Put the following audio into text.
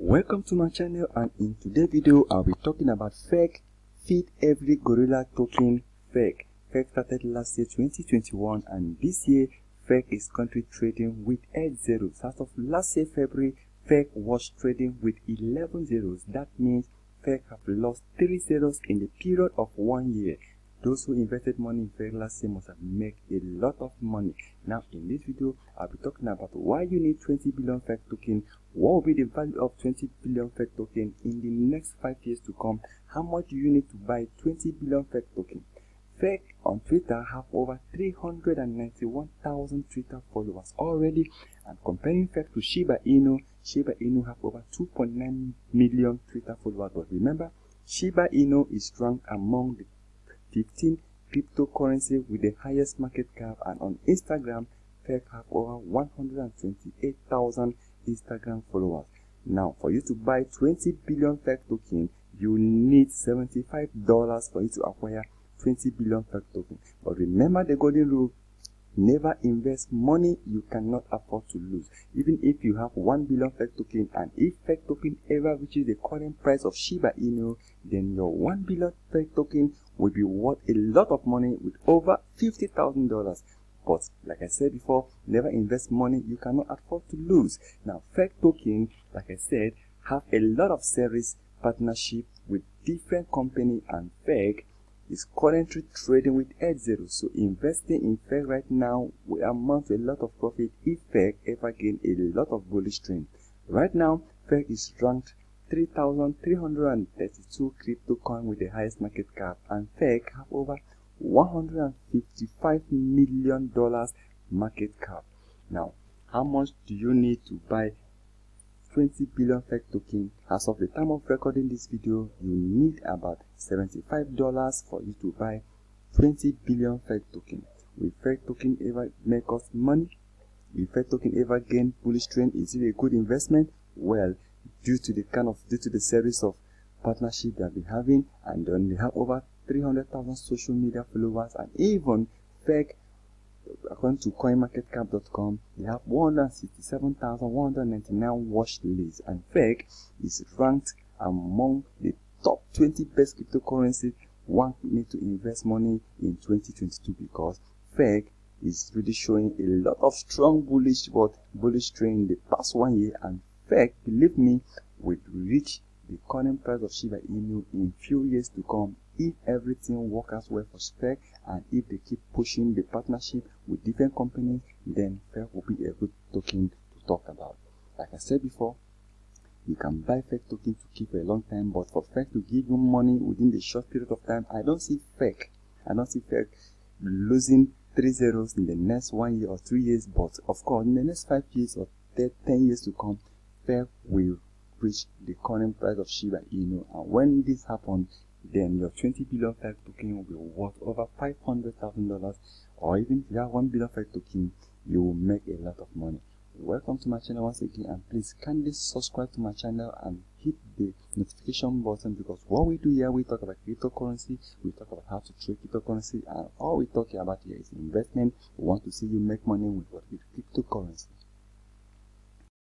Welcome to my channel, and in today's video I'll be talking about FEG, Every Gorilla Token FEG. FEG started last year 2021, and this year FEG is currently trading with 8 zeros. As of last year February, FEG was trading with 11 zeros. That means FEG have lost 3 zeros in the period of 1 year. Those who invested money in FEG last year must have made a lot of money. Now in this video I'll be talking about why you need 20 billion FEG token, what will be the value of 20 billion FEG token in the next 5 years to come, how much do you need to buy 20 billion FEG token. FEG on Twitter have over 391,000 Twitter followers already, and comparing FEG to Shiba Inu have over 2.9 million Twitter followers. But remember, Shiba Inu is ranked among the 15 cryptocurrency with the highest market cap, and on Instagram FEG have over 128,000 Instagram followers. Now for you to buy 20 billion FEG token, you need $75 for you to acquire 20 billion FEG token. But remember the golden rule: never invest money you cannot afford to lose. Even if you have 1 billion FEG token, and if FEG token ever reaches the current price of Shiba Inu, then your 1 billion FEG token will be worth a lot of money with over $50,000. But like I said before, never invest money you cannot afford to lose. Now FEG token, like I said, have a lot of series partnership with different company, and FEG is currently trading with 8 zeros. So investing in FEG right now will amount to a lot of profit if FEG ever gain a lot of bullish trend. Right now FEG is ranked 3,332 crypto coin with the highest market cap, and FEG have over $155 million market cap. Now how much do you need to buy 20 billion FEG token? As of the time of recording this video, you need about $75 for you to buy 20 billion FEG token. Will FEG token ever make us money? Will FEG token ever gain bullish trend? Is it a good investment? Well, due to the series of partnership that we're having, and then they have over 300,000 social media followers, and even FEG, according to coinmarketcap.com, they have 167,199 watch lists, and FEG is ranked among the top 20 best cryptocurrencies one need to invest money in 2022, because FEG is really showing a lot of strong bullish trend in the past 1 year, and FEG, believe me, will reach the current price of Shiba Inu in few years to come if everything works out well for FEG, and if they keep pushing the partnership with different companies, then FEG will be a good token to talk about. Like I said before, you can buy FEG token to keep for a long time, but for FEG to give you money within the short period of time, I don't see FEG losing 3 zeros in the next 1 year or 3 years. But of course, in the next 5 years or 10 years to come, FEG will reach the current price of Shiba Inu, and when this happens, then your 20 billion FEG token will be worth over $500,000, or even if you have 1 billion FEG token, you will make a lot of money. Welcome to my channel once again, and please kindly subscribe to my channel and hit the notification button, because what we do here, we talk about cryptocurrency, we talk about how to trade cryptocurrency, and all we talk about here is investment. We want to see you make money with cryptocurrency.